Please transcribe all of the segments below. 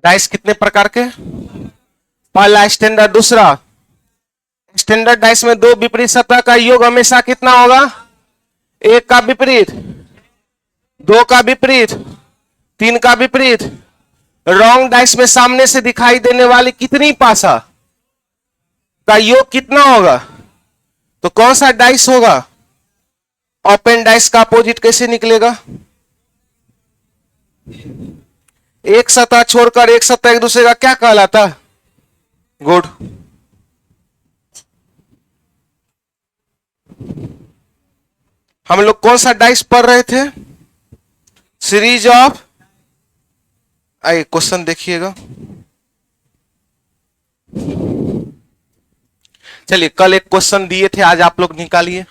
Dice कितने प्रकार के? पहला स्टैंडर्ड, दूसरा स्टैंडर्ड डाइस में दो विपरीत सतह का योग हमेशा कितना होगा? एक का विपरीत, दो का विपरीत, तीन का विपरीत। रॉन्ग डाइस में सामने से दिखाई देने वाली कितनी पासा का योग कितना होगा? तो कौन सा डाइस होगा? ओपन डाइस का अपोजिट कैसे निकलेगा? एक सतह छोड़कर एक सतह एक दूसरे का क्या कहलाता? गुड। हम लोग कौन सा डाइस पढ़ रहे थे? सीरीज ऑफ, आइए क्वेश्चन देखिएगा। चलिए कल एक क्वेश्चन दिए थे, आज आप लोग निकालिए।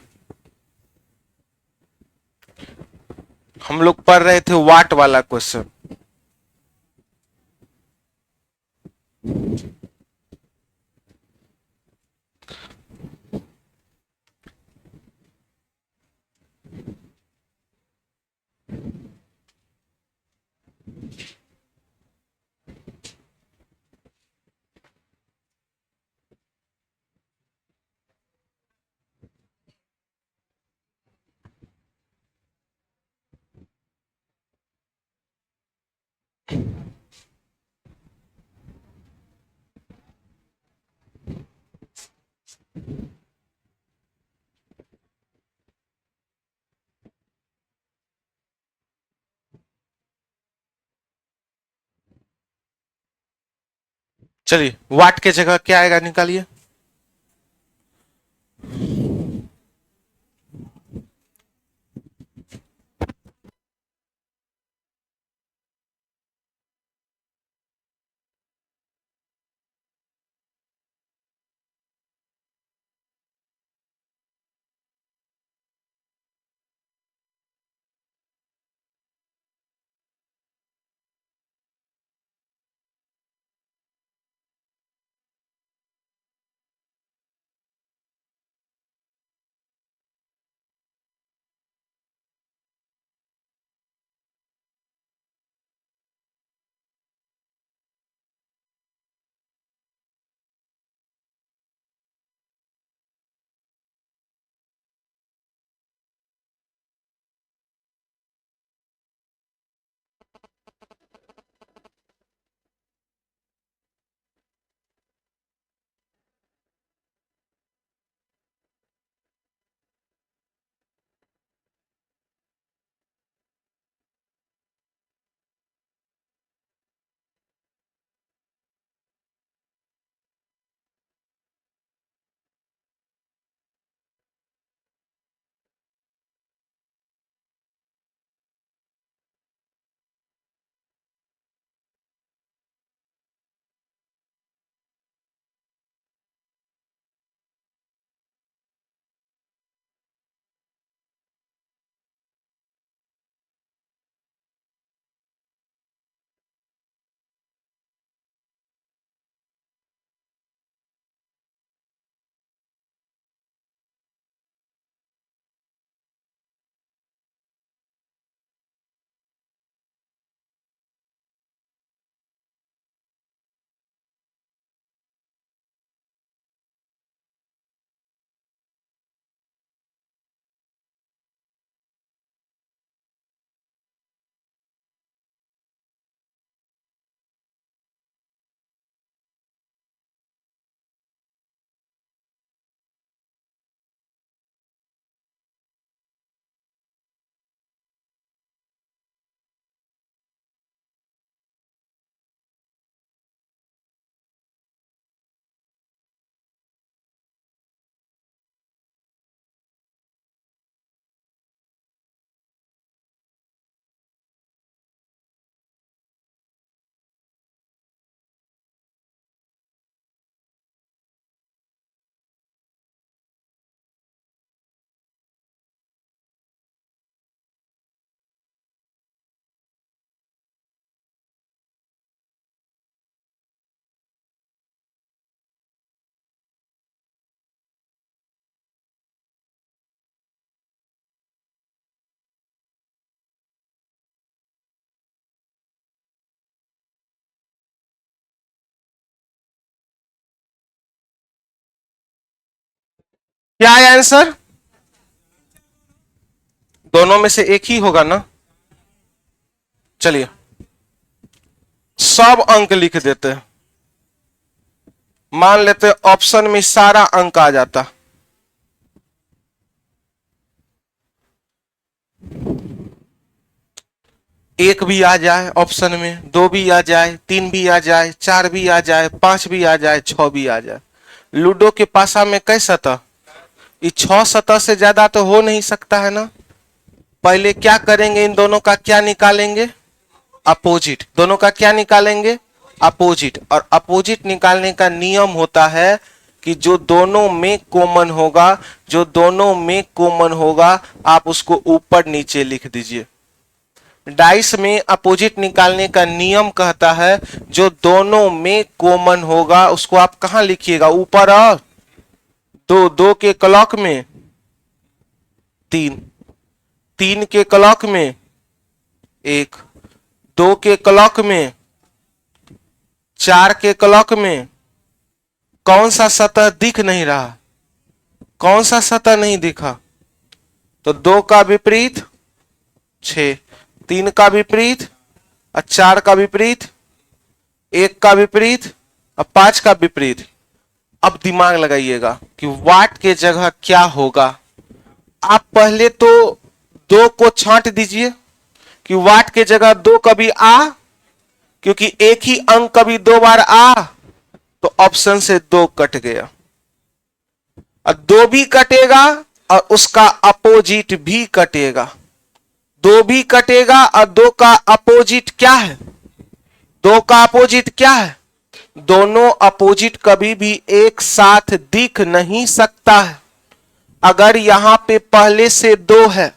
हम लोग पढ़ रहे थे वाट वाला क्वेश्चन। चलिए वाट के जगह क्या आएगा निकालिए। क्या है आंसर? दोनों में से एक ही होगा ना। चलिए सब अंक लिख देते हैं। मान लेते हैं ऑप्शन में सारा अंक आ जाता। एक भी आ जाए ऑप्शन में, दो भी आ जाए, तीन भी आ जाए, चार भी आ जाए, पांच भी आ जाए, छह भी आ जाए। लूडो के पासा में कई सतह? ये 6 सतह से ज्यादा तो हो नहीं सकता है ना। पहले क्या करेंगे, इन दोनों का क्या निकालेंगे? अपोजिट। दोनों का क्या निकालेंगे? अपोजिट। और अपोजिट निकालने का नियम होता है कि जो दोनों में कॉमन होगा, जो दोनों में कॉमन होगा आप उसको ऊपर नीचे लिख दीजिए। डाइस में अपोजिट निकालने का नियम कहता है जो दोनों में कॉमन होगा उसको आप कहां लिखिएगा? ऊपर। और दो, दो के क्लॉक में तीन, तीन के क्लॉक में एक, दो के क्लॉक में, चार के क्लॉक में कौन सा सतह दिख नहीं रहा? कौन सा सतह नहीं दिखा? तो दो का विपरीत 6, तीन का विपरीत और चार का विपरीत, एक का विपरीत और पांच का विपरीत। अब दिमाग लगाइएगा कि वाट के जगह क्या होगा। आप पहले तो दो को छांट दीजिए कि वाट के जगह दो कभी आ, क्योंकि एक ही अंक कभी दो बार आ, तो ऑप्शन से दो कट गया। और दो भी कटेगा और उसका अपोजिट भी कटेगा। दो भी कटेगा और दो का अपोजिट क्या है? दो का अपोजिट क्या है? दोनों अपोजिट कभी भी एक साथ दिख नहीं सकता है। अगर यहां पे पहले से दो है,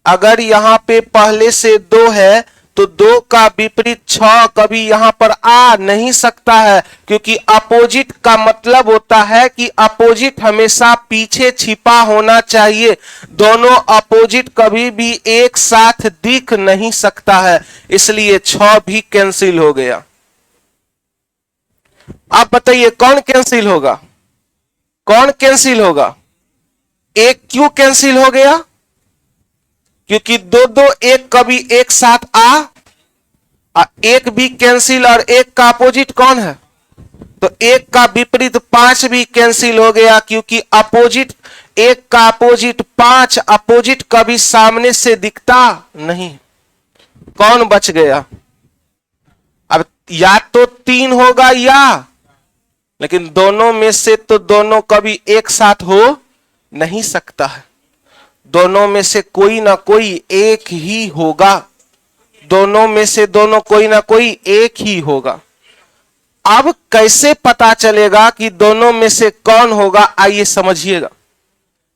अगर यहां पे पहले से दो है तो दो का विपरीत 6 कभी यहां पर आ नहीं सकता है, क्योंकि अपोजिट का मतलब होता है कि अपोजिट हमेशा पीछे छिपा होना चाहिए। दोनों अपोजिट कभी भी एक साथ दिख नहीं सकता है, इसलिए 6 भी कैंसिल हो गया। आप बताइए कौन कैंसिल होगा? कौन कैंसिल होगा? एक क्यों कैंसिल हो गया? क्योंकि दो दो एक कभी एक साथ आ, एक भी कैंसिल और एक का अपोजिट कौन है? तो एक का विपरीत 5 भी कैंसिल हो गया, क्योंकि अपोजिट, एक का अपोजिट 5, अपोजिट कभी सामने से दिखता नहीं। कौन बच गया? अब या तो 3 होगा या, लेकिन दोनों में से तो दोनों कभी एक साथ हो नहीं सकता है। दोनों में से कोई ना कोई एक ही होगा। दोनों में से दोनों कोई ना कोई एक ही होगा। अब कैसे पता चलेगा कि दोनों में से कौन होगा? आइए समझिएगा।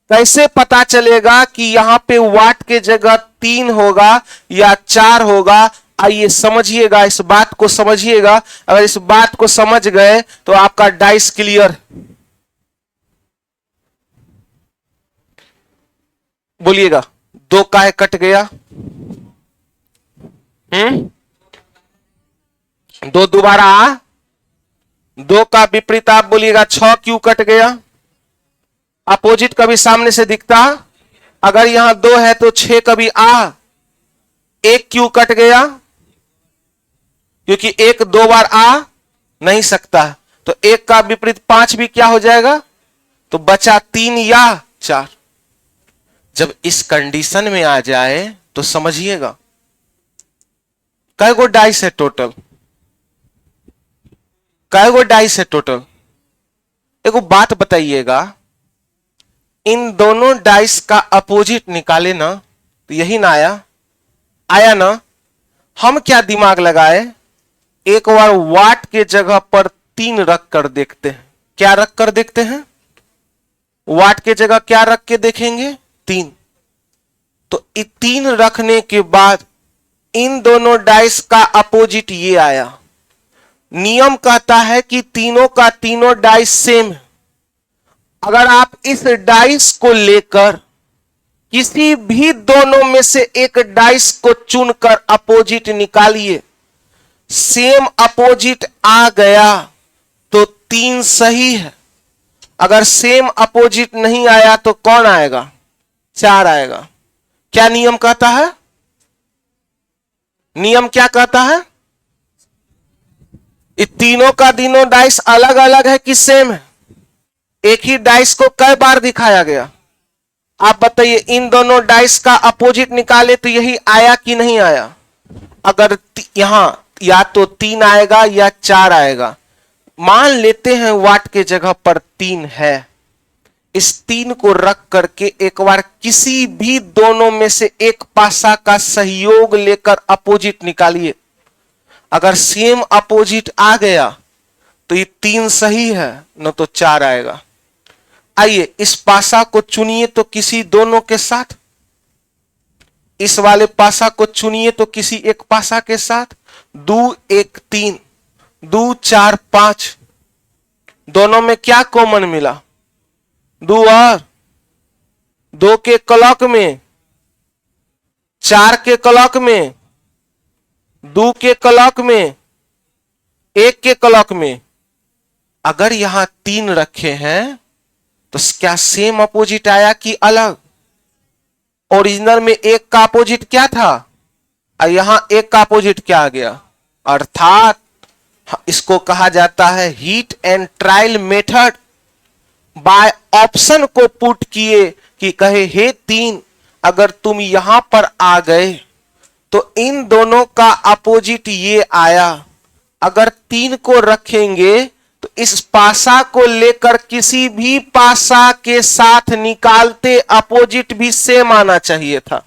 कैसे पता चलेगा कि यहां पे वाट के जगह 3 होगा या 4 होगा? आइए समझिएगा, इस बात को समझिएगा। अगर इस बात को समझ गए तो आपका डाइस क्लियर। बोलिएगा, दो काहे कट गया? दो दोबारा आ, दो का विपरीत आप बोलिएगा 6 क्यों कट गया? अपोजिट कभी सामने से दिखता, अगर यहां 2 है तो 6 कभी आ। एक क्यों कट गया? क्योंकि एक 2 बार आ नहीं सकता, तो एक का विपरीत 5 भी क्या हो जाएगा? तो बचा 3 या 4। जब इस कंडीशन में आ जाए तो समझिएगा कै गो डाइस है टोटल? कै गो डाइस है टोटल? एगो बात बताइएगा, इन दोनों डाइस का अपोजिट निकाले ना तो यही ना आया? आया ना? हम क्या दिमाग लगाए, एक बार वाट के जगह पर 3 रख कर देखते हैं। क्या रख कर देखते हैं? वाट के जगह क्या रख के देखेंगे? 3। तो 3 रखने के बाद इन दोनों डाइस का अपोजिट ये आया। नियम कहता है कि तीनों का तीनों डाइस सेम है। अगर आप इस डाइस को लेकर किसी भी दोनों में से एक डाइस को चुनकर अपोजिट निकालिए, सेम अपोजिट आ गया तो 3 सही है। अगर सेम अपोजिट नहीं आया तो कौन आएगा? 4 आएगा। क्या नियम कहता है? नियम क्या कहता है? ये तीनों का तीनों डाइस अलग अलग है कि सेम है? एक ही डाइस को कई बार दिखाया गया? आप बताइए, इन दोनों डाइस का अपोजिट निकाले तो यही आया कि नहीं आया? अगर यहां या तो 3 आएगा या 4 आएगा। मान लेते हैं वाट के जगह पर 3 है। इस 3 को रख करके एक बार किसी भी दोनों में से एक पासा का सहयोग लेकर अपोजिट निकालिए। अगर सेम अपोजिट आ गया तो ये 3 सही है, न तो 4 आएगा। आइए इस पासा को चुनिए तो किसी दोनों के साथ, इस वाले पासा को चुनिए तो किसी एक पासा के साथ। 2 1 3, 2 4 5, दोनों में क्या कॉमन मिला? 2 और 2 के क्लॉक में, 4 के क्लॉक में, 2 के क्लॉक में, 1 के क्लॉक में। अगर यहां 3 रखे हैं तो क्या सेम अपोजिट आया कि अलग? ओरिजिनल में 1 का अपोजिट क्या था और यहां 1 का अपोजिट क्या आ गया? अर्थात इसको कहा जाता है heat and trial method. By option को पुट किए कि कहे हे 3, अगर तुम यहां पर आ गए तो इन दोनों का अपोजिट ये आया। अगर 3 को रखेंगे तो इस पासा को लेकर किसी भी पासा के साथ निकालते अपोजिट भी सेम आना चाहिए था।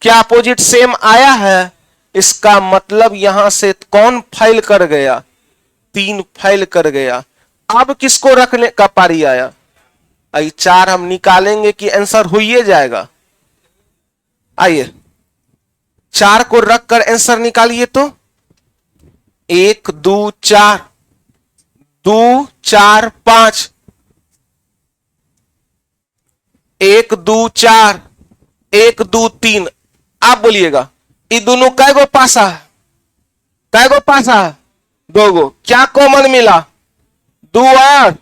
क्या अपोजिट सेम आया है? इसका मतलब यहां से कौन फेल कर गया? 3 फेल कर गया। अब किसको रखने का पारी आया? 4 हम निकालेंगे कि आंसर हो ही जाएगा। आइए 4 को रखकर आंसर निकालिए तो 1 2 4, 2 4 5, 1 2 4, 1 2 3। आप बोलिएगा ये दोनों कै गो पासा है? कै गो पासा है? 2 गो। क्या कॉमन मिला? 2 और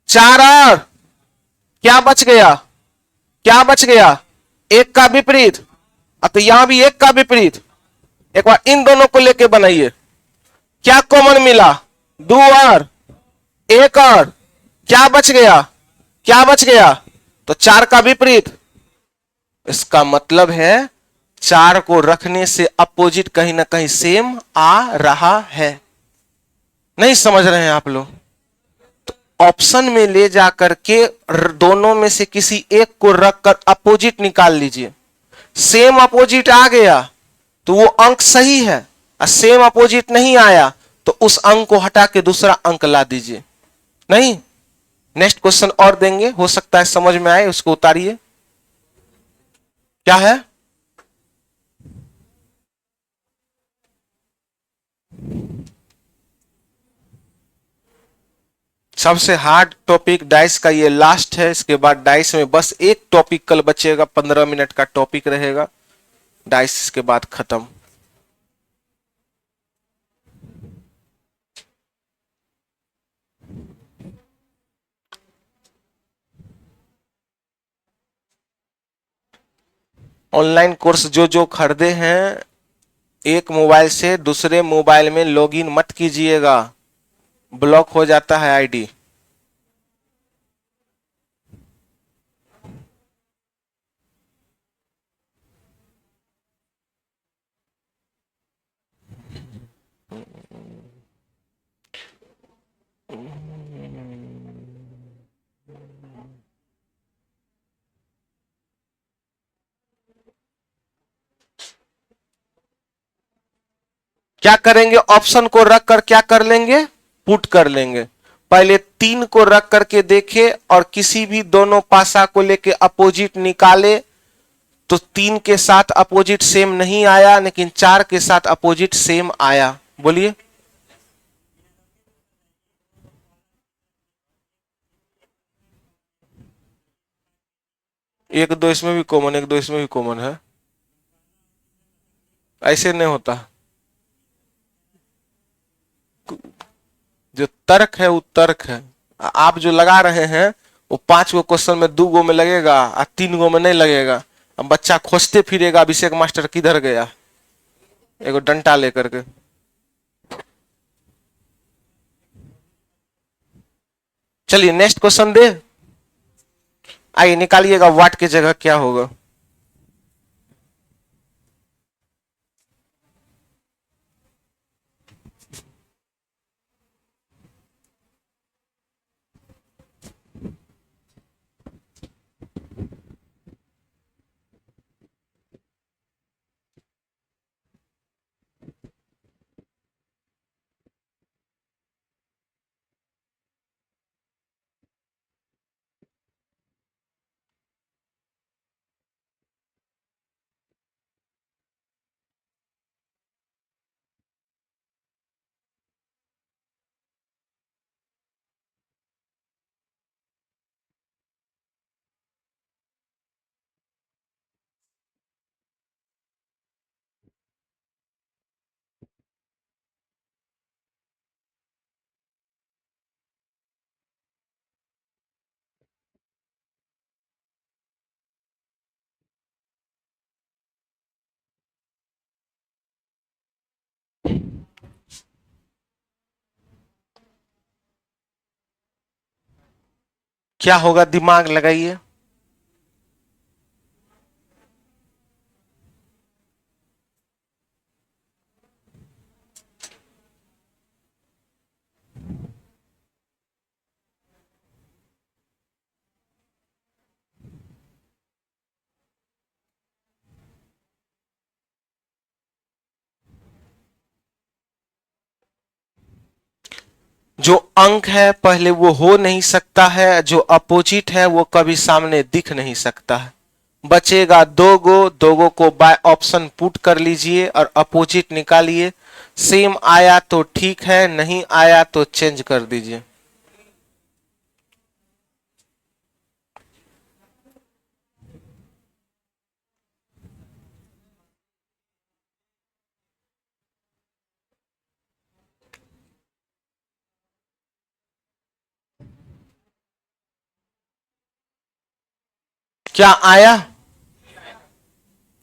4 और क्या बच गया? क्या बच गया? 1 का विपरीत। तो यहां भी 1 का विपरीत। एक बार इन दोनों को लेके बनाइए। क्या कॉमन मिला? 2 और 1 और क्या बच गया? क्या बच गया? तो 4 का विपरीत। इसका मतलब है 4 को रखने से अपोजिट कहीं ना कहीं सेम आ रहा है। नहीं समझ रहे हैं आप लोग? तो ऑप्शन में ले जाकर के दोनों में से किसी एक को रखकर अपोजिट निकाल लीजिए। सेम अपोजिट आ गया तो वो अंक सही है, और सेम अपोजिट नहीं आया तो उस अंक को हटा के दूसरा अंक ला दीजिए। नहीं, नेक्स्ट क्वेश्चन और देंगे, हो सकता है समझ में आए, उसको उतारिए। क्या है? सबसे हार्ड टॉपिक डाइस का ये लास्ट है। इसके बाद डाइस में बस एक टॉपिक कल बचेगा, 15 मिनट का टॉपिक रहेगा डाइस, इसके बाद खत्म। ऑनलाइन कोर्स जो जो खरीदे हैं, एक मोबाइल से दूसरे मोबाइल में लॉगिन मत कीजिएगा, ब्लॉक हो जाता है आईडी। क्या करेंगे? ऑप्शन को रख कर क्या कर लेंगे? पुट कर लेंगे। पहले 3 को रख करके देखे और किसी भी दोनों पासा को लेके अपोजिट निकाले तो 3 के साथ अपोजिट सेम नहीं आया, लेकिन 4 के साथ अपोजिट सेम आया। बोलिए। एक दो इसमें भी कॉमन, एक दो इसमें भी कॉमन है। ऐसे नहीं होता। जो तर्क है वो तर्क है, आप जो लगा रहे हैं वो 5 गो क्वेश्चन में 2 गो में लगेगा और 3 गो में नहीं लगेगा। अब बच्चा खोजते फिरेगा अभिषेक मास्टर किधर गया, एगो डंटा लेकर के। चलिए नेक्स्ट क्वेश्चन दे, आइए निकालिएगा वाट की जगह क्या होगा। क्या होगा दिमाग लगाइए। जो अंक है पहले वो हो नहीं सकता है, जो अपोजिट है वो कभी सामने दिख नहीं सकता है। बचेगा 2 गो को बाय ऑप्शन पुट कर लीजिए और अपोजिट निकालिए। सेम आया तो ठीक है, नहीं आया तो चेंज कर दीजिए। क्या आया,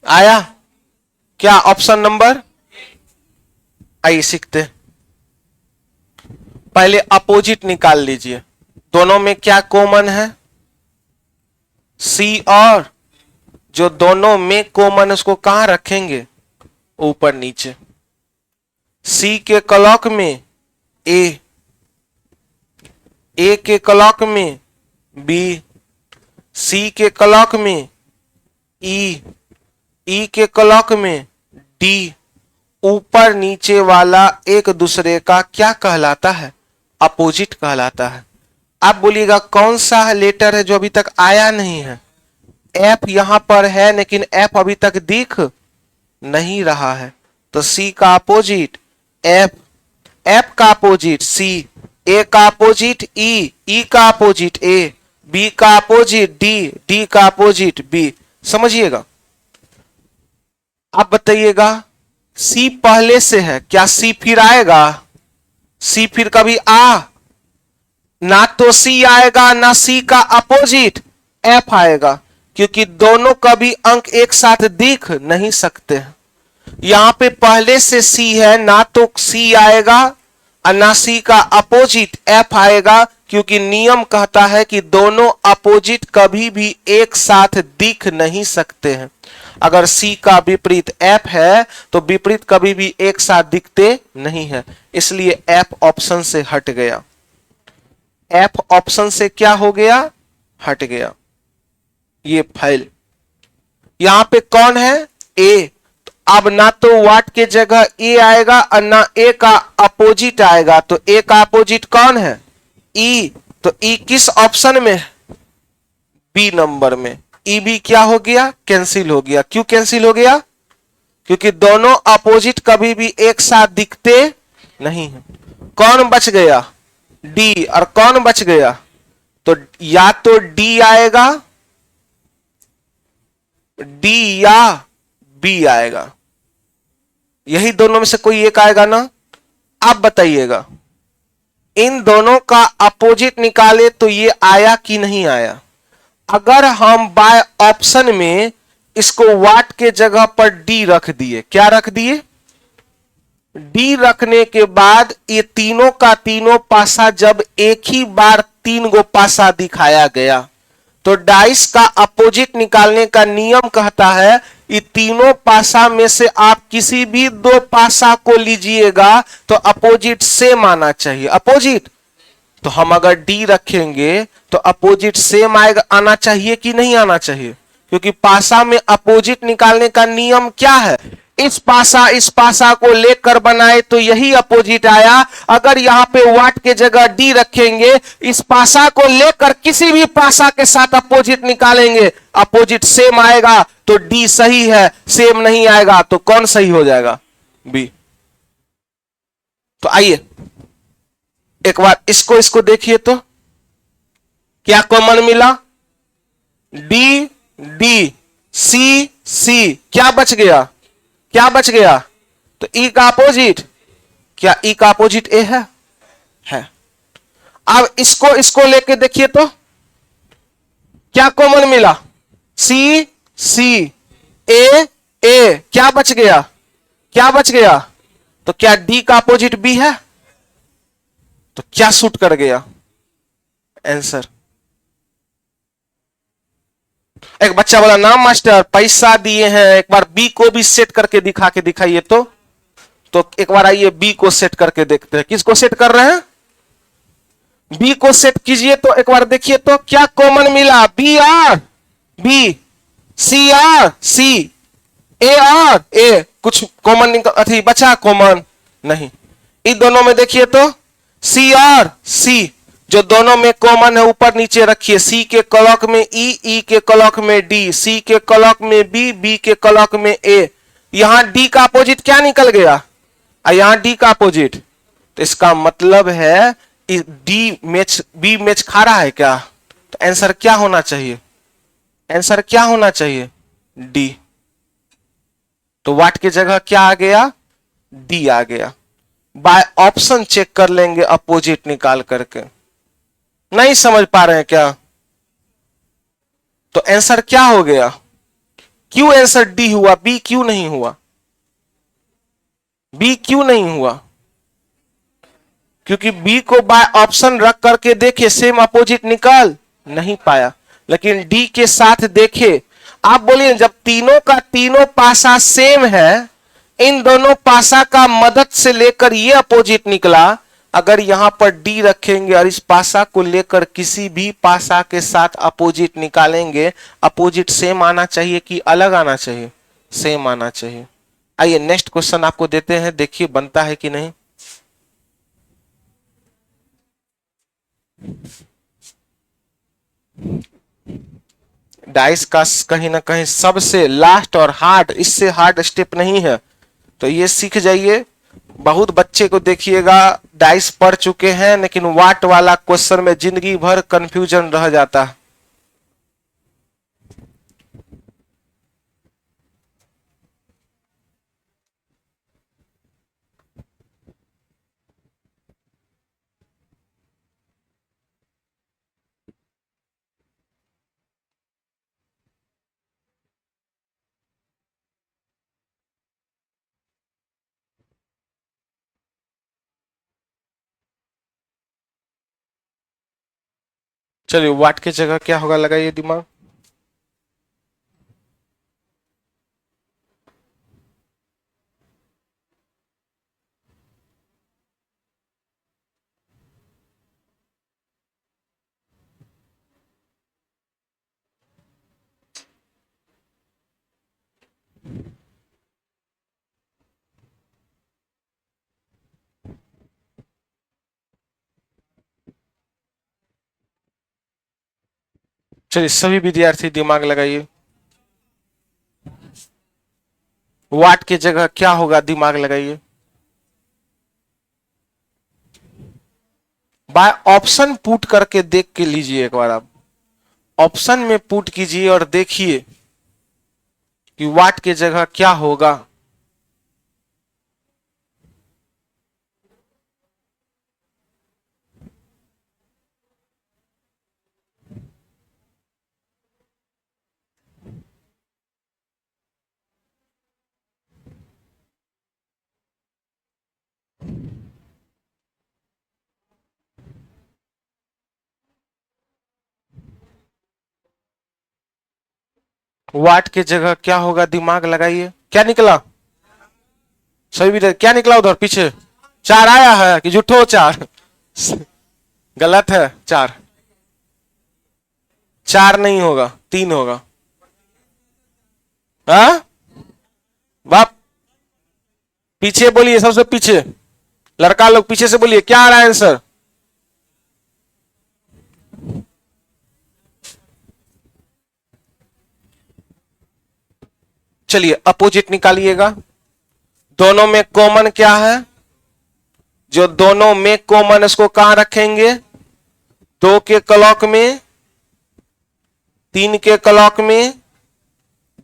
आया क्या ऑप्शन नंबर, आइए सीखते। पहले अपोजिट निकाल लीजिए। दोनों में क्या कॉमन है, सी, और जो दोनों में कॉमन उसको कहां रखेंगे, ऊपर नीचे। सी के क्लॉक में ए, ए के क्लॉक में बी, सी के क्लॉक में ई, ई के क्लॉक में डी। ऊपर नीचे वाला एक दूसरे का क्या कहलाता है, अपोजिट कहलाता है। आप बोलिएगा कौन सा लेटर है जो अभी तक आया नहीं है। एफ यहां पर है लेकिन एफ अभी तक दिख नहीं रहा है, तो सी का अपोजिट एफ, एफ का अपोजिट सी, ए का अपोजिट ई, ई का अपोजिट ए, बी का अपोजिट डी, डी का अपोजिट बी। समझिएगा। आप बताइएगा सी पहले से है, क्या सी फिर आएगा, सी फिर कभी ना तो सी आएगा ना सी का अपोजिट एफ आएगा, क्योंकि दोनों कभी अंक एक साथ दिख नहीं सकते हैं। यहां पे पहले से सी है, ना तो सी आएगा और ना सी का अपोजिट एफ आएगा, क्योंकि नियम कहता है कि दोनों अपोजिट कभी भी एक साथ दिख नहीं सकते हैं। अगर सी का विपरीत एफ है तो विपरीत कभी भी एक साथ दिखते नहीं है, इसलिए एफ ऑप्शन से हट गया। एफ ऑप्शन से क्या हो गया, हट गया। ये फाइल यहां पे कौन है, ए। तो अब ना तो वाट के जगह ए आएगा और ना ए का अपोजिट आएगा, तो ए का अपोजिट कौन है, ई। तो ई किस ऑप्शन में, बी नंबर में। ई भी क्या हो गया, कैंसिल हो गया। क्यों कैंसिल हो गया, क्योंकि दोनों अपोजिट कभी भी एक साथ दिखते नहीं है। कौन बच गया, डी, और कौन बच गया, तो या तो डी आएगा, डी या बी आएगा, यही दोनों में से कोई एक आएगा ना। आप बताइएगा इन दोनों का अपोजिट निकाले तो ये आया कि नहीं आया। अगर हम बाय ऑप्शन में इसको वाट के जगह पर डी रख दिए, क्या रख दिए, डी रखने के बाद ये तीनों का तीनों पासा जब एक ही बार 3 गो पासा दिखाया गया तो डाइस का अपोजिट निकालने का नियम कहता है ये तीनों पासा में से आप किसी भी 2 पासा को लीजिएगा तो अपोजिट सेम आना चाहिए। अपोजिट तो हम अगर डी रखेंगे तो अपोजिट सेम आएगा, आना चाहिए कि नहीं आना चाहिए, क्योंकि पासा में अपोजिट निकालने का नियम क्या है, इस पासा को लेकर बनाए तो यही अपोजिट आया। अगर यहां पे वाट के जगह डी रखेंगे, इस पासा को लेकर किसी भी पासा के साथ अपोजिट निकालेंगे, अपोजिट सेम आएगा तो डी सही है, सेम नहीं आएगा तो कौन सही हो जाएगा, बी। तो आइए एक बार इसको देखिए तो क्या कॉमन मिला, डी डी सी सी, क्या बच गया, क्या बच गया, तो ई का अपोजिट, क्या ई का अपोजिट ए है। अब इसको लेके देखिए तो क्या कॉमन मिला, सी सी ए ए, क्या बच गया, क्या बच गया, तो क्या डी का अपोजिट बी है, तो क्या सूट कर गया आंसर। एक बच्चा बोला नाम मास्टर पैसा दिए हैं, एक बार बी को भी सेट करके दिखा के दिखाइए तो एक बार आइए बी को सेट करके देखते हैं, किसको सेट कर रहे हैं, बी को सेट कीजिए तो एक बार देखिए तो क्या कॉमन मिला, B R B, C R C, A R A, कुछ कॉमन निकल अथी बचा कॉमन नहीं। इन दोनों में देखिए तो सी आर सी, जो दोनों में कॉमन है ऊपर नीचे रखिए, सी के क्लॉक में ई के क्लॉक में डी, सी के क्लॉक में बी के क्लॉक में ए। यहां डी का अपोजिट क्या निकल गया, यहां डी का अपोजिट, तो इसका मतलब है डी मैच बी मैच खा रहा है क्या, तो आंसर क्या होना चाहिए, आंसर क्या होना चाहिए, डी। तो वाट की जगह क्या आ गया, डी आ गया। बाय ऑप्शन चेक कर लेंगे अपोजिट निकाल करके, नहीं समझ पा रहे हैं क्या, तो आंसर क्या हो गया, क्यों आंसर डी हुआ, बी क्यों नहीं हुआ, बी क्यों नहीं हुआ, क्योंकि बी को बाय ऑप्शन रख करके देखे सेम अपोजिट निकाल नहीं पाया, लेकिन डी के साथ देखे। आप बोलिए जब तीनों का तीनों पासा सेम है, इन दोनों पासा का मदद से लेकर ये अपोजिट निकला, अगर यहां पर डी रखेंगे और इस पासा को लेकर किसी भी पासा के साथ अपोजिट निकालेंगे, अपोजिट सेम आना चाहिए कि अलग आना चाहिए, सेम आना चाहिए। आइए नेक्स्ट क्वेश्चन आपको देते हैं, देखिए बनता है कि नहीं। डाइस का कहीं ना कहीं सबसे लास्ट और हार्ड, इससे हार्ड स्टेप नहीं है, तो ये सीख जाइए। बहुत बच्चे को देखिएगा डाइस पढ़ चुके हैं लेकिन वाट वाला क्वेश्चन में जिंदगी भर कंफ्यूजन रह जाता है। चलिए वाट की जगह क्या होगा, लगाइए दिमाग। चलिए सभी विद्यार्थी दिमाग लगाइए, वाट की जगह क्या होगा, दिमाग लगाइए। बाय ऑप्शन पुट करके देख के लीजिए, एक बार आप ऑप्शन में पुट कीजिए और देखिए कि वाट की जगह क्या होगा। वाट के जगह क्या होगा, दिमाग लगाइए। क्या निकला? सभी भी क्या निकला उधर पीछे? 4 आया है कि झूठो 4? गलत है। 4 नहीं होगा, 3 होगा। हाँ बाप, पीछे बोलिए, सबसे पीछे लड़का लोग पीछे से बोलिए, क्या आ रहा है आंसर? चलिए अपोजिट निकालिएगा। दोनों में कॉमन क्या है? जो दोनों में कॉमन, इसको कहां रखेंगे? 2 के क्लॉक में, 3 के क्लॉक में,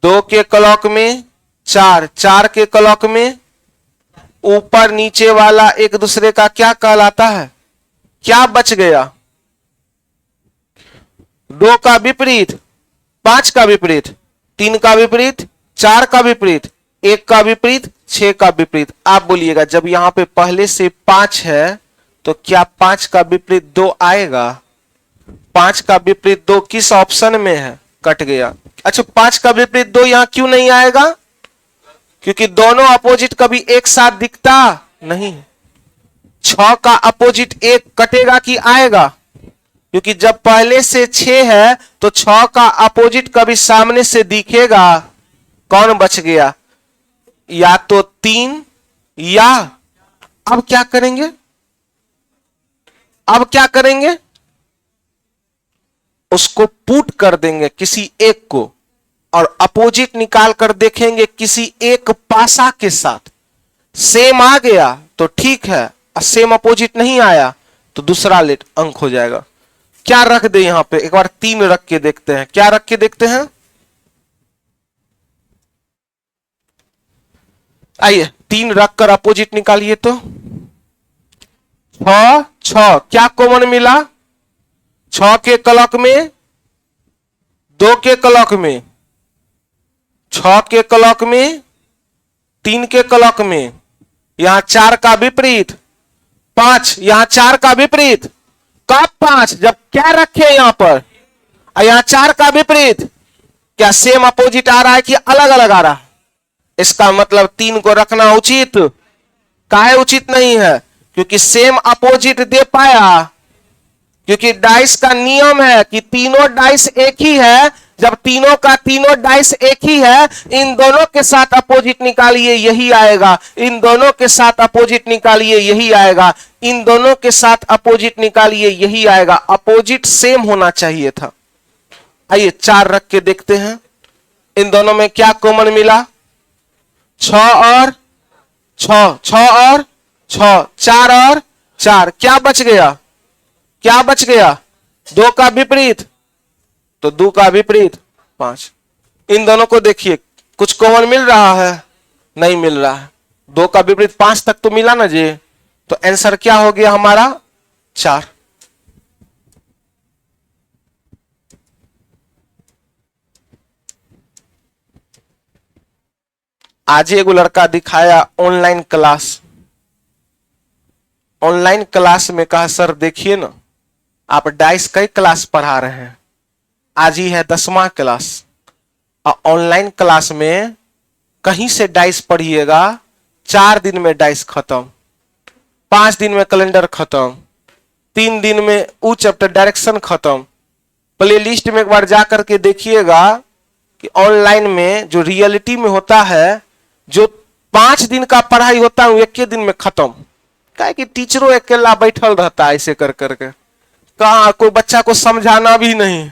2 के क्लॉक में, 4 के क्लॉक में। ऊपर नीचे वाला एक दूसरे का क्या कहलाता है? क्या बच गया? 2 का विपरीत, 5 का विपरीत, 3 का विपरीत, 4 का विपरीत, 1 का विपरीत, 6 का विपरीत। आप बोलिएगा जब यहां पे पहले से 5 है तो क्या 5 का विपरीत 2 आएगा? 5 का विपरीत 2 किस ऑप्शन में है? कट गया। अच्छा 5 का विपरीत 2 यहां क्यों नहीं आएगा? क्योंकि दोनों अपोजिट कभी एक साथ दिखता नहीं। 6 का अपोजिट 1 कटेगा कि आएगा? क्योंकि जब पहले से 6 है तो 6 का अपोजिट कभी सामने से दिखेगा। कौन बच गया? या तो 3 या, अब क्या करेंगे? अब क्या करेंगे? उसको पुट कर देंगे किसी एक को और अपोजिट निकाल कर देखेंगे किसी एक पासा के साथ। सेम आ गया तो ठीक है, सेम अपोजिट नहीं आया तो दूसरा लेट अंक हो जाएगा। क्या रख दे यहां पे? एक बार 3 रख के देखते हैं। क्या रख के देखते हैं? आइए 3 रख कर अपोजिट निकालिए तो 6 क्या कॉमन मिला? 6 के क्लॉक में, 2 के क्लॉक में, 6 के क्लॉक में, 3 के क्लॉक में। यहां 4 का विपरीत 5, यहां 4 का विपरीत। कब 5? जब क्या रखे यहां पर, यहां 4 का विपरीत। क्या सेम अपोजिट आ रहा है कि अलग अलग आ रहा है? इसका मतलब 3 को रखना उचित काहे उचित नहीं है? क्योंकि सेम अपोजिट दे पाया। क्योंकि डाइस का नियम है कि तीनों डाइस एक ही है। जब तीनों का तीनों डाइस एक ही है, इन दोनों के साथ अपोजिट निकालिए यही आएगा, इन दोनों के साथ अपोजिट निकालिए यही आएगा, इन दोनों के साथ अपोजिट निकालिए यही आएगा। अपोजिट सेम होना चाहिए था। आइए 4 रख के देखते हैं इन दोनों में क्या कॉमन मिला। 6 और 6, 6 और 6, 4 और 4, क्या बच गया? क्या बच गया? 2 का विपरीत तो 2 का विपरीत 5। इन दोनों को देखिए, कुछ कॉमन मिल रहा है? नहीं मिल रहा है। 2 का विपरीत 5 तक तो मिला ना जी, तो आंसर क्या हो गया हमारा? 4। आज एगो लड़का दिखाया ऑनलाइन क्लास। ऑनलाइन क्लास में कहा सर देखिए ना, आप डाइस कई क्लास पढ़ा रहे हैं, आज ही है 10वां क्लास और ऑनलाइन क्लास में कहीं से डाइस पढ़िएगा 4 दिन में डाइस खत्म, 5 दिन में कैलेंडर खत्म, 3 दिन में वो चैप्टर डायरेक्शन खत्म। प्ले लिस्ट में एक बार जाकर के देखिएगा कि ऑनलाइन में जो रियलिटी में होता है, जो 5 दिन का पढ़ाई होता है वो 1 दिन में खत्म। क्या कि टीचरों अकेला बैठल रहता है ऐसे कर करके, कहा कोई बच्चा को समझाना भी नहीं।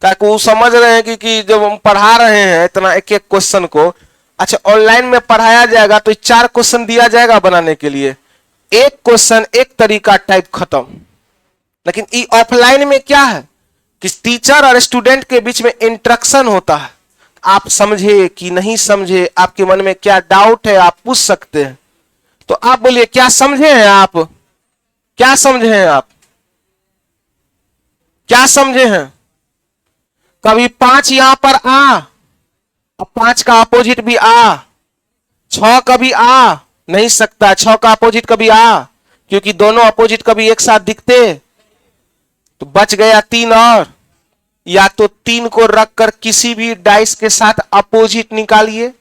क्या वो समझ रहे हैं कि जब हम पढ़ा रहे हैं इतना एक एक क्वेश्चन को, अच्छा ऑनलाइन में पढ़ाया जाएगा तो 4 क्वेश्चन दिया जाएगा बनाने के लिए, एक क्वेश्चन एक तरीका टाइप खत्म। लेकिन ई ऑफलाइन में क्या है कि टीचर और स्टूडेंट के बीच में इंटरेक्शन होता है। आप समझे कि नहीं समझे, आपके मन में क्या डाउट है आप पूछ सकते हैं। तो आप बोलिए क्या समझे हैं आप? क्या समझे हैं आप? क्या समझे हैं? कभी 5 यहां पर आ, अब 5 का अपोजिट भी आ, 6 कभी आ नहीं सकता, 6 का अपोजिट कभी आ, क्योंकि दोनों अपोजिट कभी एक साथ दिखते। तो बच गया 3 और या तो 3 को रखकर किसी भी डाइस के साथ अपोजिट निकालिए।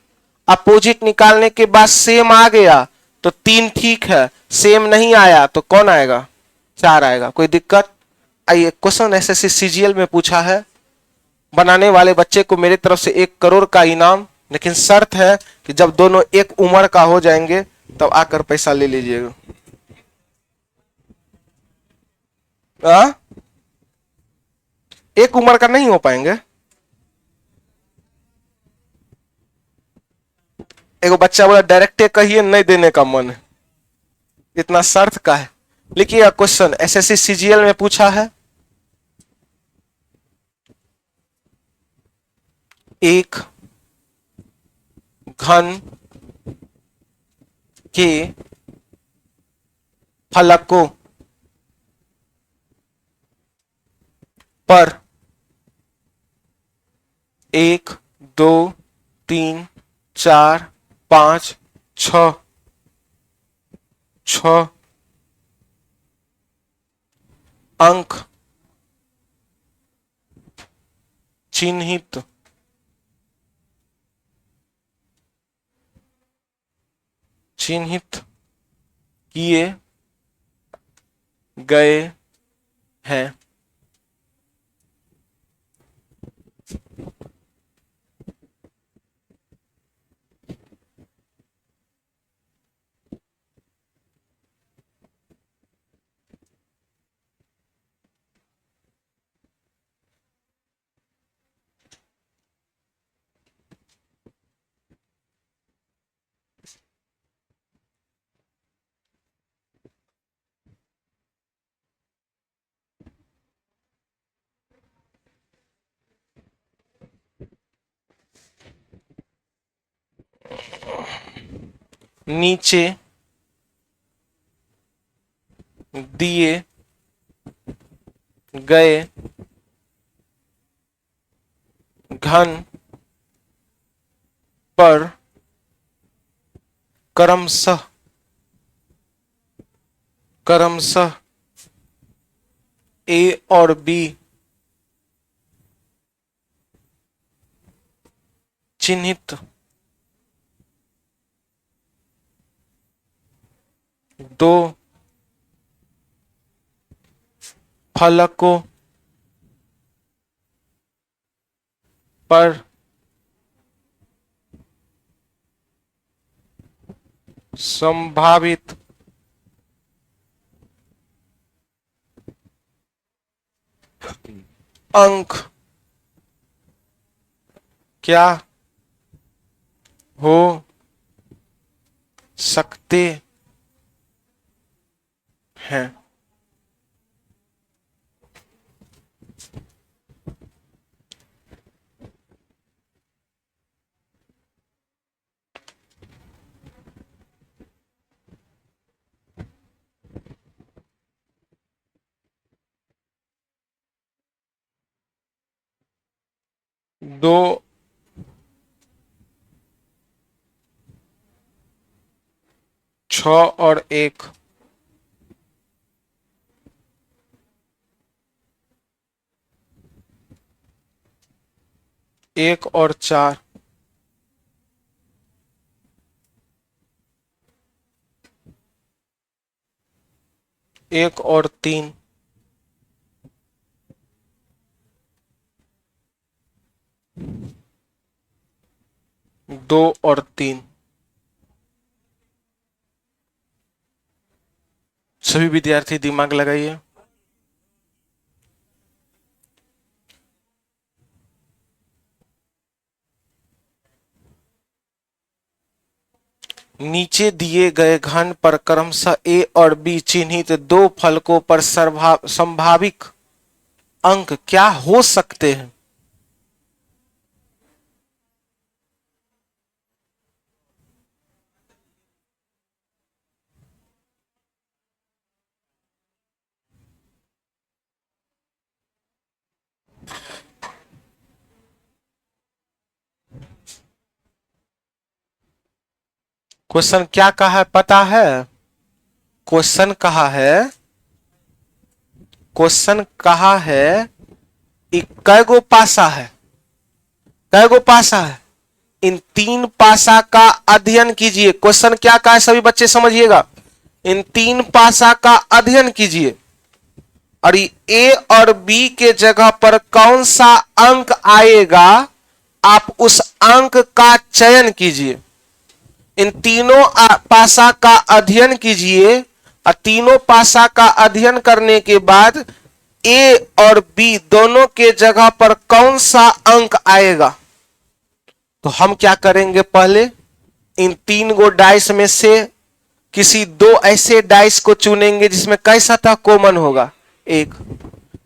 अपोजिट निकालने के बाद सेम आ गया तो 3 ठीक है, सेम नहीं आया तो कौन आएगा? 4 आएगा। कोई दिक्कत? आइए, क्वेश्चन एसएससी सीजीएल में पूछा है, बनाने वाले बच्चे को मेरी तरफ से 1 करोड़ का इनाम, लेकिन शर्त है कि जब दोनों एक उम्र का हो जाएंगे तब आकर पैसा ले लीजिएगा। एक उम्र का नहीं हो पाएंगे। एगो बच्चा बोला डायरेक्टे कहिए, नहीं देने का मन है, इतना शर्त का है। लिखिए क्वेश्चन एसएससी सीजीएल में पूछा है, एक घन के फलकों पर 1 2 3 4 5 6 अंक चिन्हित किए गए हैं। नीचे दिए गए घन पर क्रमशः ए और बी चिन्हित दो फलकों पर संभावित अंक क्या हो सकते हैं? दो छ और 1 1 और 4 1 और 3 2 और 3। सभी विद्यार्थी दिमाग लगाइए। नीचे दिए गए घन पर क्रमशः ए और बी चिन्हित 2 फलकों पर संभावित अंक क्या हो सकते हैं? क्वेश्चन क्या कहा है पता है? क्वेश्चन कहा है कै गो पासा है, कै गो पासा है? इन तीन पासा का अध्ययन कीजिए। क्वेश्चन क्या का है सभी बच्चे समझिएगा। इन तीन पासा का अध्ययन कीजिए और ए और बी के जगह पर कौन सा अंक आएगा आप उस अंक का चयन कीजिए। इन तीनों पासा का अध्ययन कीजिए और तीनों पासा का अध्ययन करने के बाद ए और बी दोनों के जगह पर कौन सा अंक आएगा। तो हम क्या करेंगे, पहले इन तीन गो डाइस में से किसी दो ऐसे डाइस को चुनेंगे जिसमें कैसा था कॉमन होगा। एक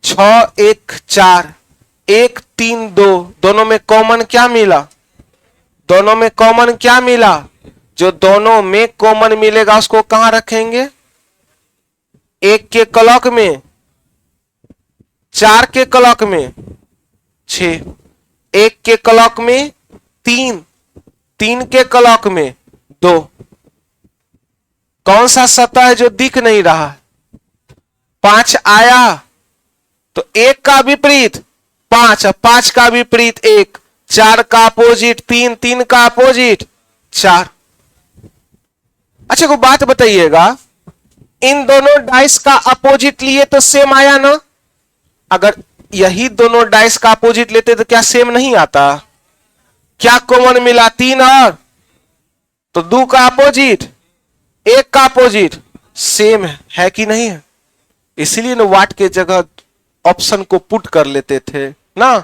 6 1 4 1 3 2, दोनों में कॉमन क्या मिला, दोनों में कॉमन क्या मिला? जो दोनों में कॉमन मिलेगा उसको कहां रखेंगे? 1 के क्लॉक में, 4 के क्लॉक में 6, 1 के क्लॉक में 3, 3 के क्लॉक में 2। कौन सा सतह है जो दिख नहीं रहा? 5 आया तो 1 का विपरीत 5, 5 का विपरीत 1, 4 का अपोजिट 3, 3 का अपोजिट 4। अच्छा को बात बताइएगा, इन दोनों डाइस का अपोजिट लिए तो सेम आया ना? अगर यही दोनों डाइस का अपोजिट लेते तो क्या सेम नहीं आता? क्या कॉमन मिला? 3 और तो 2 का अपोजिट 1 का अपोजिट सेम है कि नहीं है? इसलिए ना वाट के जगह ऑप्शन को पुट कर लेते थे ना।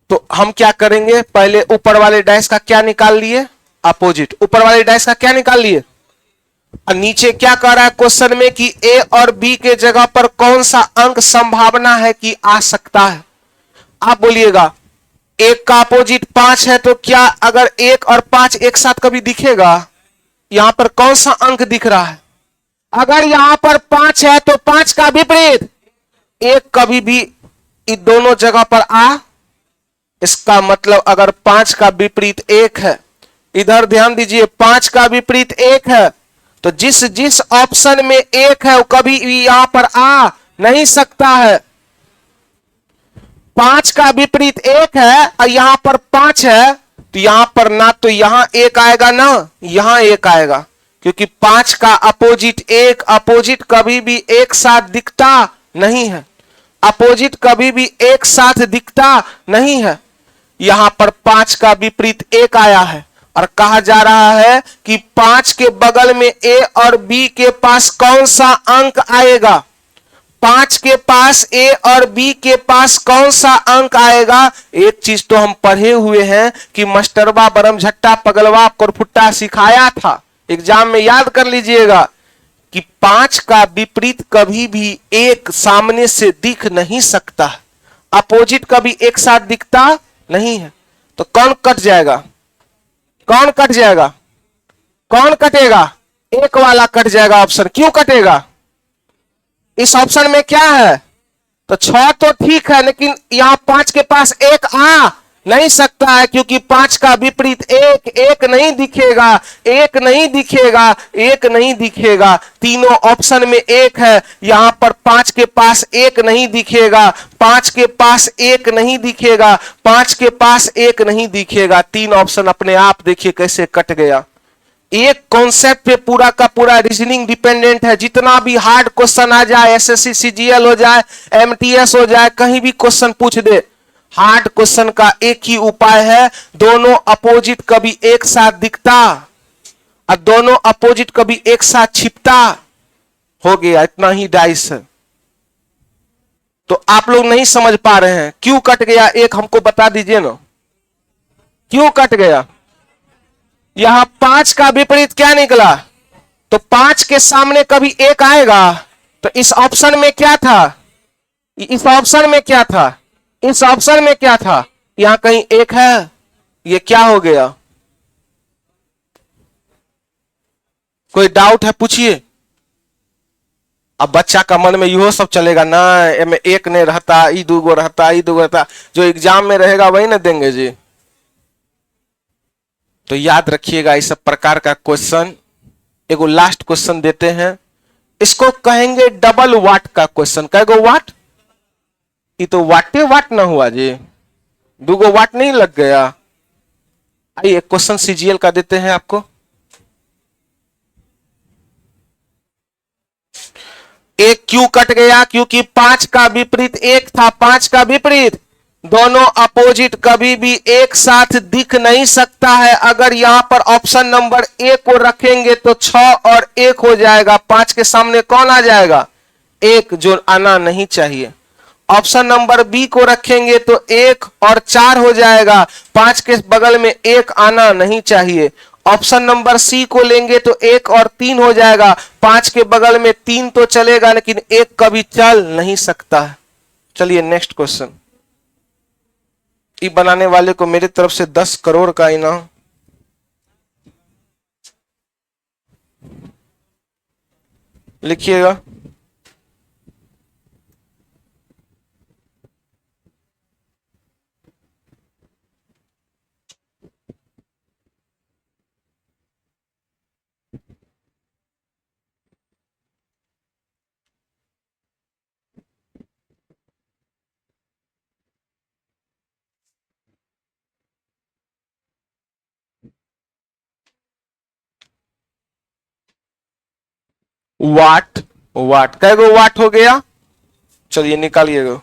तो हम क्या करेंगे, पहले ऊपर वाले डाइस का क्या निकाल लिए? अपोजिट। ऊपर वाले डाइस का क्या निकाल लिए? और नीचे क्या कह रहा है क्वेश्चन में कि ए और बी के जगह पर कौन सा अंक संभावना है कि आ सकता है। आप बोलिएगा 1 का अपोजिट 5 है तो क्या अगर 1 और 5 एक साथ कभी दिखेगा? यहां पर कौन सा अंक दिख रहा है? अगर यहां पर 5 है तो 5 का विपरीत 1 कभी भी इन दोनों जगह पर आ। इसका मतलब अगर 5 का विपरीत 1 है, इधर ध्यान दीजिए, 5 का विपरीत 1 है तो जिस जिस ऑप्शन में 1 है वो कभी भी यहां पर आ नहीं सकता है। 5 का विपरीत 1 है और यहां पर 5 है तो यहां पर ना तो यहां 1 आएगा ना यहां 1 आएगा, क्योंकि 5 का अपोजिट 1, अपोजिट कभी भी एक साथ दिखता नहीं है। अपोजिट कभी भी एक साथ दिखता नहीं है। यहां पर 5 का विपरीत 1 आया है और कहा जा रहा है कि 5 के बगल में ए और बी के पास कौन सा अंक आएगा। 5 के पास ए और बी के पास कौन सा अंक आएगा। एक चीज तो हम पढ़े हुए हैं कि मास्टरबा बरम झट्टा पगलवा कोरफुट्टा सिखाया था, एग्जाम में याद कर लीजिएगा कि 5 का विपरीत कभी भी एक सामने से दिख नहीं सकता, अपोजिट कभी एक साथ दिखता नहीं है। तो कौन कट जाएगा? कौन कट जाएगा? कौन कटेगा? 1 वाला कट जाएगा ऑप्शन। क्यों कटेगा? इस ऑप्शन में क्या है? तो 6 तो ठीक है लेकिन यहां 5 के पास 1 आ नहीं सकता है, क्योंकि 5 का विपरीत 1, 1 नहीं दिखेगा, 1 नहीं दिखेगा, 1 नहीं दिखेगा। तीनों ऑप्शन में 1 है, यहां पर 5 के पास 1 नहीं दिखेगा, 5 के पास 1 नहीं दिखेगा, 5 के पास 1 नहीं दिखेगा। 3 ऑप्शन अपने आप देखिए कैसे कट गया। एक कॉन्सेप्ट पे पूरा का पूरा रीजनिंग डिपेंडेंट है। जितना भी हार्ड क्वेश्चन आ जाए, एसएससी सीजीएल हो जाए, एमटीएस हो जाए, कहीं भी क्वेश्चन पूछ दे, हार्ड क्वेश्चन का एक ही उपाय है, दोनों अपोजिट कभी एक साथ दिखता और दोनों अपोजिट कभी एक साथ छिपता। हो गया, इतना ही डाइस है। तो आप लोग नहीं समझ पा रहे हैं क्यों कट गया, एक हमको बता दीजिए ना, क्यों कट गया? यहां 5 का विपरीत क्या निकला? तो 5 के सामने कभी 1 आएगा। तो इस ऑप्शन में क्या था? इस ऑप्शन में क्या था? इस ऑप्शन में क्या था? यहां कहीं 1 है। ये क्या हो गया? कोई डाउट है पूछिए। अब बच्चा का मन में यहो सब चलेगा ना, में 1 नहीं रहता, ई 2 गो रहता, ई 2 गो रहता। जो एग्जाम में रहेगा वही ना देंगे जी। तो याद रखिएगा इस प्रकार का क्वेश्चन। एगो लास्ट क्वेश्चन देते हैं, इसको कहेंगे डबल वाट का क्वेश्चन। कहेगो वाट? ये तो वाटे वाट ना हुआ जी, दूगो वाट नहीं लग गया। आइए एक क्वेश्चन सीजीएल का देते हैं आपको। एक क्यों कट गया? क्योंकि 5 का विपरीत 1 था। 5 का विपरीत दोनों अपोजिट कभी भी एक साथ दिख नहीं सकता है। अगर यहां पर ऑप्शन नंबर ए को रखेंगे तो 6 और 1 हो जाएगा। 5 के सामने कौन आ जाएगा? 1, जो आना नहीं चाहिए। ऑप्शन नंबर बी को रखेंगे तो 1 और 4 हो जाएगा। 5 के बगल में 1 आना नहीं चाहिए। ऑप्शन नंबर सी को लेंगे तो 1 और 3 हो जाएगा। 5 के बगल में 3 तो चलेगा, लेकिन 1 कभी चल नहीं सकता है। चलिए नेक्स्ट क्वेश्चन। ये बनाने वाले को मेरी तरफ से 10 करोड़ का इनाम। लिखिएगा। वाट, वाट कै गो वाट हो गया? चलिए निकालिएगा।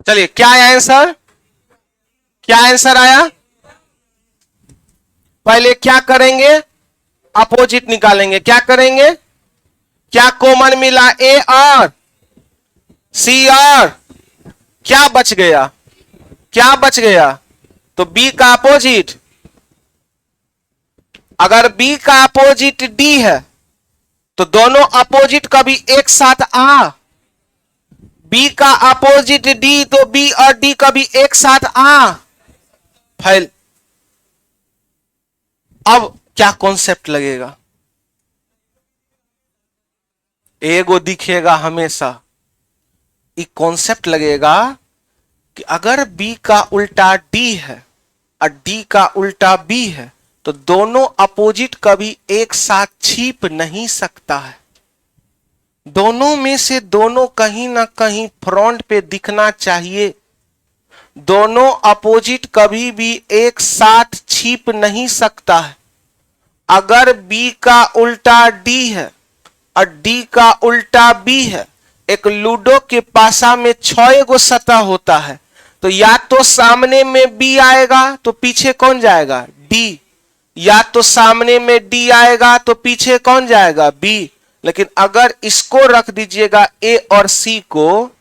चलिए क्या आंसर, क्या आंसर आया? पहले क्या करेंगे, अपोजिट निकालेंगे। क्या करेंगे, क्या कॉमन मिला, ए और सी, और क्या बच गया, क्या बच गया, तो बी का अपोजिट। अगर बी का अपोजिट डी है तो दोनों अपोजिट कभी एक साथ आ, बी का अपोजिट डी तो बी और डी कभी एक साथ आ, फैल। अब क्या कॉन्सेप्ट लगेगा, एगो दिखेगा हमेशा, एक कॉन्सेप्ट लगेगा कि अगर बी का उल्टा डी है और डी का उल्टा बी है तो दोनों अपोजिट कभी एक साथ छिप नहीं सकता है। दोनों में से दोनों कहीं ना कहीं फ्रंट पे दिखना चाहिए। दोनों अपोजिट कभी भी एक साथ छिप नहीं सकता है। अगर बी का उल्टा डी है और डी का उल्टा बी है, एक लूडो के पासा में 6 गो सतह होता है, तो या तो सामने में बी आएगा तो पीछे कौन जाएगा, डी, या तो सामने में डी आएगा तो पीछे कौन जाएगा, बी। लेकिन अगर इसको रख दीजिएगा ए और सी को,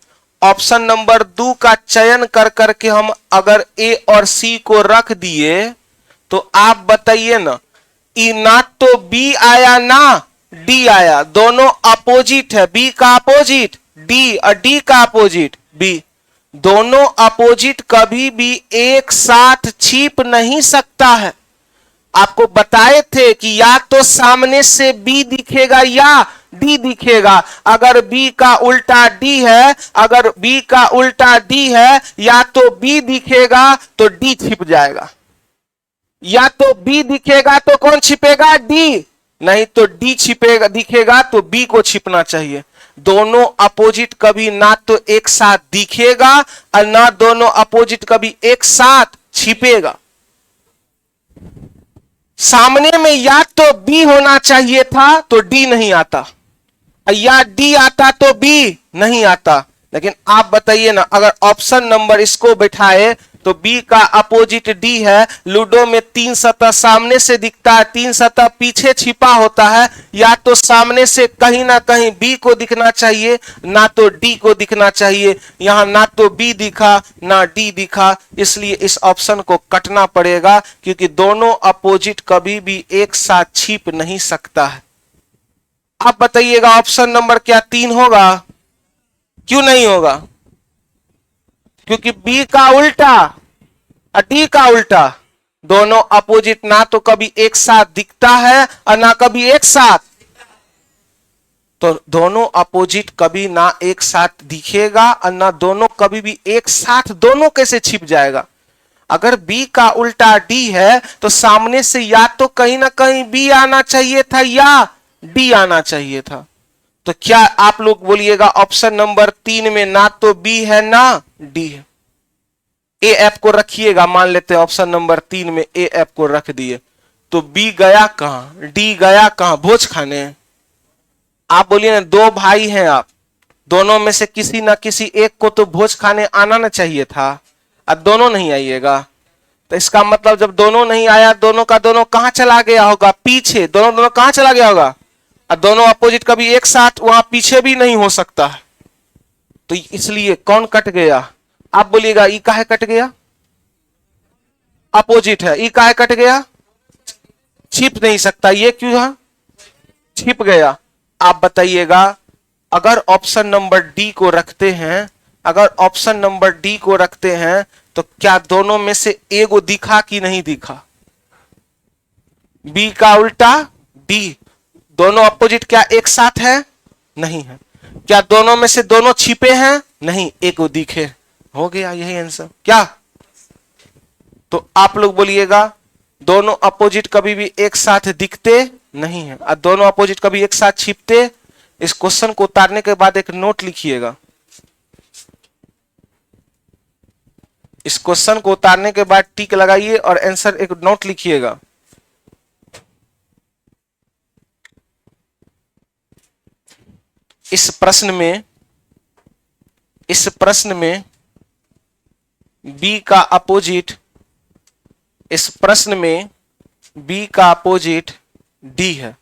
ऑप्शन नंबर 2 का चयन कर करके हम अगर ए और सी को रख दिए तो आप बताइए ना, ना तो बी आया ना डी आया, दोनों अपोजिट है, बी का अपोजिट डी और डी का अपोजिट बी, दोनों अपोजिट कभी भी एक साथ छिप नहीं सकता है। आपको बताए थे कि या तो सामने से बी दिखेगा या डी दिखेगा। अगर बी का उल्टा डी है, अगर बी का उल्टा डी है, या तो बी दिखेगा तो डी छिप जाएगा, या तो बी दिखेगा तो कौन छिपेगा, डी, नहीं तो डी छिपेगा दिखेगा तो बी को छिपना चाहिए। दोनों अपोजिट कभी ना तो एक साथ दिखेगा और ना दोनों अपोजिट कभी एक साथ छिपेगा। सामने में या तो बी होना चाहिए था तो डी नहीं आता, या डी आता तो बी नहीं आता। लेकिन आप बताइए ना, अगर ऑप्शन नंबर इसको बैठाए तो बी का अपोजिट डी है, लूडो में 3 सतह सामने से दिखता है, 3 सतह पीछे छिपा होता है, या तो सामने से कहीं ना कहीं बी को दिखना चाहिए ना तो डी को दिखना चाहिए। यहां ना तो बी दिखा ना डी दिखा, इसलिए इस ऑप्शन को कटना पड़ेगा, क्योंकि दोनों अपोजिट कभी भी एक साथ छिप नहीं सकता है। आप बताइएगा ऑप्शन नंबर क्या 3 होगा, क्यों नहीं होगा, क्योंकि बी का उल्टा और डी का उल्टा दोनों अपोजिट ना तो कभी एक साथ दिखता है और ना कभी एक साथ, तो दोनों अपोजिट कभी ना एक साथ दिखेगा और ना दोनों कभी भी एक साथ, दोनों कैसे छिप जाएगा। अगर बी का उल्टा डी है तो सामने से या तो कहीं ना कहीं बी आना चाहिए था या डी आना चाहिए था। तो क्या आप लोग बोलिएगा ऑप्शन नंबर 3 में ना तो बी है ना डी है। ए एफ को रखिएगा, मान लेते हैं ऑप्शन नंबर 3 में ए एफ को रख दिए, तो बी गया कहां, डी गया कहां, भोज खाने। आप बोलिए ना, 2 भाई हैं आप, दोनों में से किसी ना किसी एक को तो भोज खाने आना ना चाहिए था, अब दोनों नहीं आइएगा, तो इसका मतलब जब दोनों नहीं आया, दोनों का दोनों कहां चला गया होगा, पीछे, दोनों कहां चला गया होगा, और दोनों अपोजिट कभी एक साथ वहां पीछे भी नहीं हो सकता है। तो इसलिए कौन कट गया, आप बोलिएगा ई काहे कट गया, अपोजिट है, ई काहे कट गया, छिप नहीं सकता, ये क्यों है छिप गया। आप बताइएगा अगर ऑप्शन नंबर डी को रखते हैं, अगर ऑप्शन नंबर डी को रखते हैं तो क्या दोनों में से एगो दिखा कि नहीं दिखा, बी का उल्टा डी, दोनों अपोजिट क्या एक साथ है, नहीं है। क्या दोनों में से दोनों छिपे हैं, नहीं, एक वो दिखे, हो गया यही आंसर क्या। तो आप लोग बोलिएगा दोनों अपोजिट कभी भी एक साथ दिखते नहीं है और दोनों अपोजिट कभी एक साथ छिपते। इस क्वेश्चन को उतारने के बाद एक नोट लिखिएगा, इस क्वेश्चन को उतारने के बाद टिक लगाइए और आंसर एक नोट लिखिएगा। इस प्रश्न में बी का अपोजिट, इस प्रश्न में बी का अपोजिट डी है।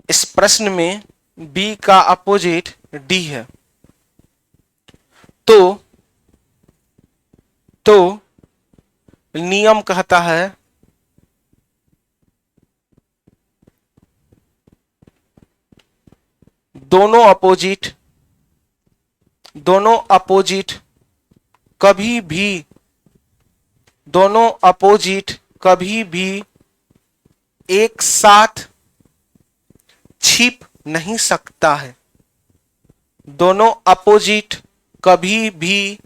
इस प्रश्न में बी का अपोजिट डी है। तो नियम कहता है दोनों अपोजिट कभी भी एक साथ छिप नहीं सकता है। दोनों अपोजिट कभी भी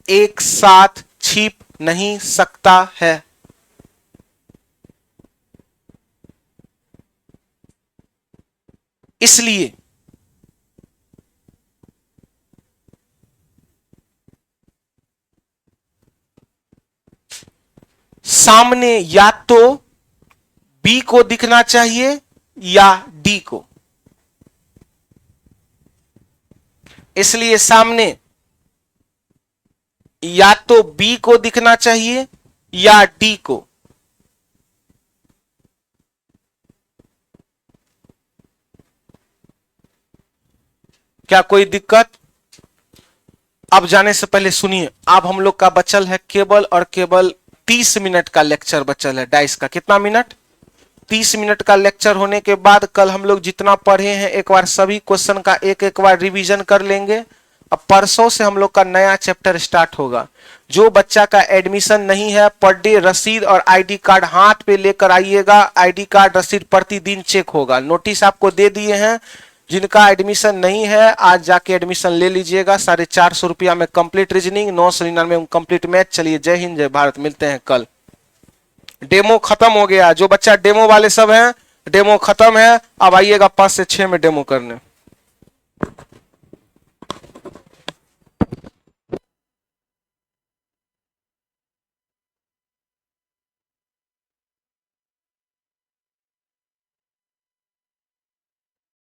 एक साथ छिप नहीं सकता है। इसलिए सामने या तो बी को दिखना चाहिए या डी को। इसलिए सामने या तो बी को दिखना चाहिए या डी को। क्या कोई दिक्कत? अब जाने से पहले सुनिए, अब हम लोग का बचल है केवल और केवल 30 मिनट का लेक्चर बचल है डाइस का। कितना मिनट? 30 मिनट का लेक्चर होने के बाद कल हम लोग जितना पढ़े हैं एक बार सभी क्वेश्चन का एक बार रिवीजन कर लेंगे। अब परसों से हम लोग का नया चैप्टर स्टार्ट होगा। जो बच्चा का एडमिशन नहीं है पर डे रसीद और आईडी कार्ड हाथ पे लेकर आइएगा। आईडी कार्ड रसीद प्रतिदिन चेक होगा। नोटिस आपको दे दिए हैं। जिनका एडमिशन नहीं है आज जाके एडमिशन ले लीजिएगा। 450 रुपया में कंप्लीट रीजनिंग, 999 में कंप्लीट मैथ। चलिए, जय हिंद जय भारत, मिलते हैं कल। डेमो खत्म हो गया। जो बच्चा डेमो वाले सब हैं, डेमो खत्म है। अब आइएगा 5 से 6 में डेमो करने।